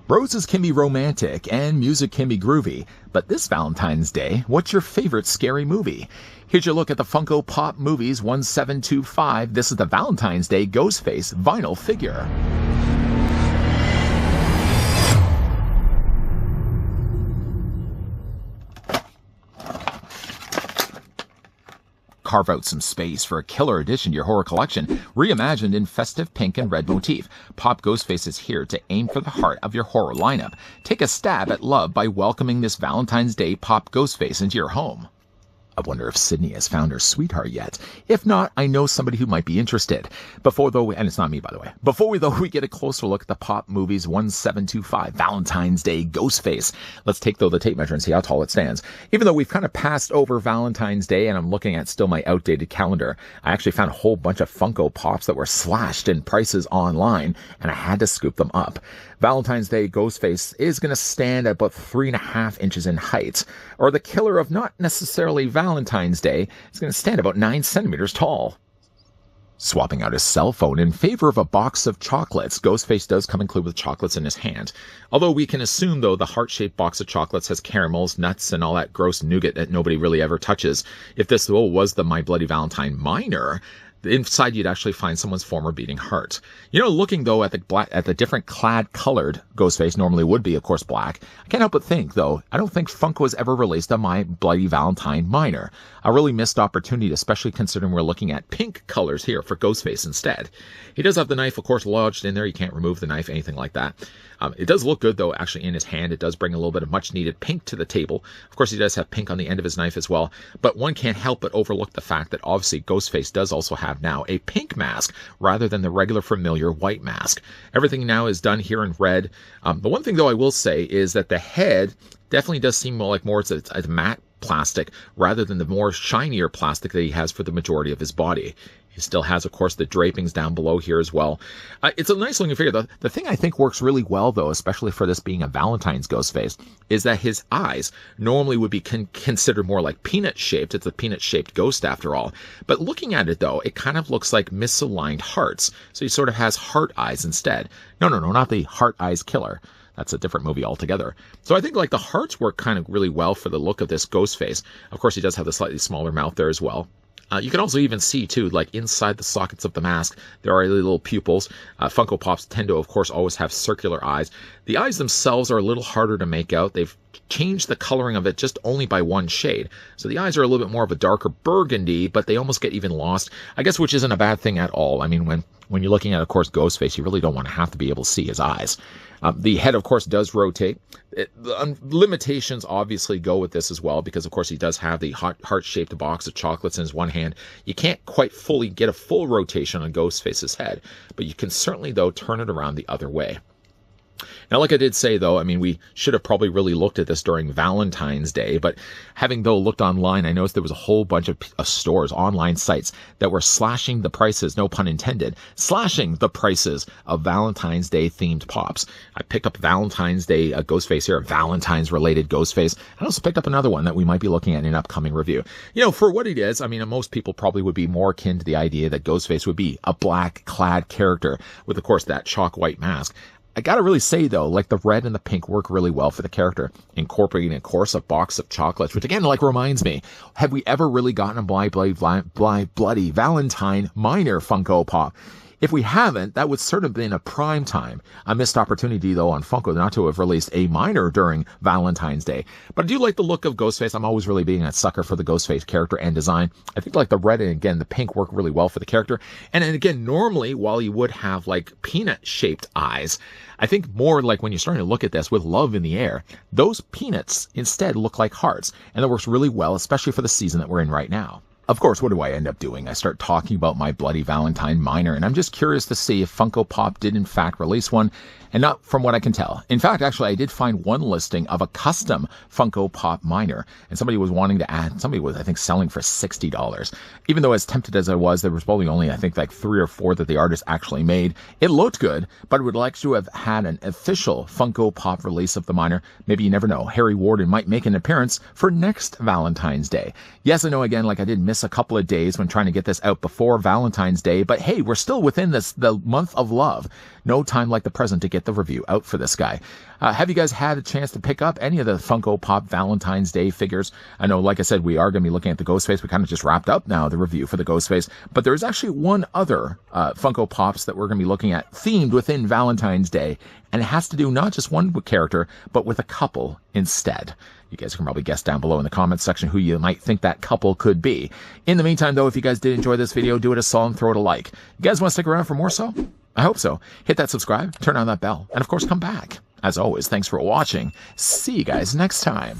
Roses can be romantic and music can be groovy, but this Valentine's Day, what's your favorite scary movie? Here's your look at the Funko Pop Movies 1725. This is the Valentine's Day Ghostface vinyl figure. Carve out some space for a killer addition to your horror collection, reimagined in festive pink and red motif. Pop Ghostface is here to aim for the heart of your horror lineup. Take a stab at love by welcoming this Valentine's Day Pop Ghostface into your home. I wonder if Sydney has found her sweetheart yet. If not, I know somebody who might be interested. And it's not me, by the way. Before we get a closer look at the Pop Movies 1725 Valentine's Day Ghostface, let's take the tape measure and see how tall it stands. Even though we've kind of passed over Valentine's Day and I'm looking at still my outdated calendar, I actually found a whole bunch of Funko Pops that were slashed in prices online, and I had to scoop them up. Valentine's Day Ghostface is going to stand at about 3.5 inches in height, or the killer of not necessarily Valentine's Day is going to stand about 9 centimeters tall. Swapping out his cell phone in favor of a box of chocolates, Ghostface does come included with chocolates in his hand. Although we can assume, though, the heart-shaped box of chocolates has caramels, nuts, and all that gross nougat that nobody really ever touches. If this, though, was the My Bloody Valentine minor, inside you'd actually find someone's former beating heart. Looking though at the different clad colored Ghostface normally would be, of course, black. I can't help but think, though, I don't think Funko has ever released a My Bloody Valentine minor. A really missed opportunity, especially considering we're looking at pink colors here for Ghostface instead. He does have the knife, of course, lodged in there. You can't remove the knife, anything like that. It does look good, though, actually, in his hand. It does bring a little bit of much-needed pink to the table. Of course, he does have pink on the end of his knife as well. But one can't help but overlook the fact that, obviously, Ghostface does also have now a pink mask rather than the regular familiar white mask. Everything now is done here in red. The one thing, though, I will say is that the head definitely does seem more it's a matte plastic rather than the more shinier plastic that he has for the majority of his body. He still has, of course, the drapings down below here as well. It's a nice looking figure. The thing I think works really well, though, especially for this being a Valentine's Ghostface, is that his eyes normally would be considered more like peanut-shaped. It's a peanut-shaped ghost, after all. But looking at it, though, it kind of looks like misaligned hearts. So he sort of has heart eyes instead. No, not the Heart Eyes Killer. That's a different movie altogether. So I think the hearts work kind of really well for the look of this Ghostface. Of course, he does have the slightly smaller mouth there as well. You can also even see, too, inside the sockets of the mask, there are little pupils. Funko Pops tend to, of course, always have circular eyes. The eyes themselves are a little harder to make out. They've changed the coloring of it just only by one shade. So the eyes are a little bit more of a darker burgundy, but they almost get even lost, I guess, which isn't a bad thing at all. I mean, when you're looking at, of course, Ghostface, you really don't want to have to be able to see his eyes. The head, of course, does rotate. The limitations obviously go with this as well because, of course, he does have the heart-shaped box of chocolates in his one hand. You can't quite fully get a full rotation on Ghostface's head, but you can certainly, though, turn it around the other way. Now, like I did say, though, I mean, we should have probably really looked at this during Valentine's Day, but having, though, looked online, I noticed there was a whole bunch of stores, online sites, that were slashing the prices, no pun intended, slashing the prices of Valentine's Day themed pops. I picked up Valentine's Day Ghostface here, a Valentine's-related Ghostface. I also picked up another one that we might be looking at in an upcoming review. For what it is, I mean, most people probably would be more akin to the idea that Ghostface would be a black-clad character with, of course, that chalk white mask. I gotta really say, though, the red and the pink work really well for the character, incorporating, of course, a box of chocolates, which, again, reminds me, have we ever really gotten a Bloody Valentine minor Funko Pop? If we haven't, that would certainly have been a prime time. A missed opportunity, though, on Funko not to have released a minor during Valentine's Day. But I do like the look of Ghostface. I'm always really being a sucker for the Ghostface character and design. I think the red and, again, the pink work really well for the character. And again, normally, while you would have peanut-shaped eyes, I think more when you're starting to look at this with love in the air, those peanuts instead look like hearts. And that works really well, especially for the season that we're in right now. Of course, what do I end up doing? I start talking about My Bloody Valentine minor, and I'm just curious to see if Funko Pop did in fact release one, and not from what I can tell. In fact, actually, I did find one listing of a custom Funko Pop minor, and somebody was wanting to add, somebody was, I think, selling for $60. Even though as tempted as I was, there was probably only, I think, 3 or 4 that the artist actually made. It looked good, but I would like to have had an official Funko Pop release of the minor. Maybe you never know. Harry Warden might make an appearance for next Valentine's Day. Yes, I know, again, I did miss a couple of days when trying to get this out before Valentine's Day, but hey, we're still within the month of love. no time like the present to get the review out for this guy. Have you guys had a chance to pick up any of the Funko Pop Valentine's Day figures? I know, like I said, we are going to be looking at the Ghostface. We kind of just wrapped up now the review for the Ghostface, but there's actually one other Funko Pops that we're going to be looking at themed within Valentine's Day, and it has to do not just one character, but with a couple instead. You guys can probably guess down below in the comments section who you might think that couple could be. In the meantime, though, if you guys did enjoy this video, do it a solid and throw it a like. You guys want to stick around for more so? I hope so. Hit that subscribe, turn on that bell, and of course come back. As always, thanks for watching. See you guys next time.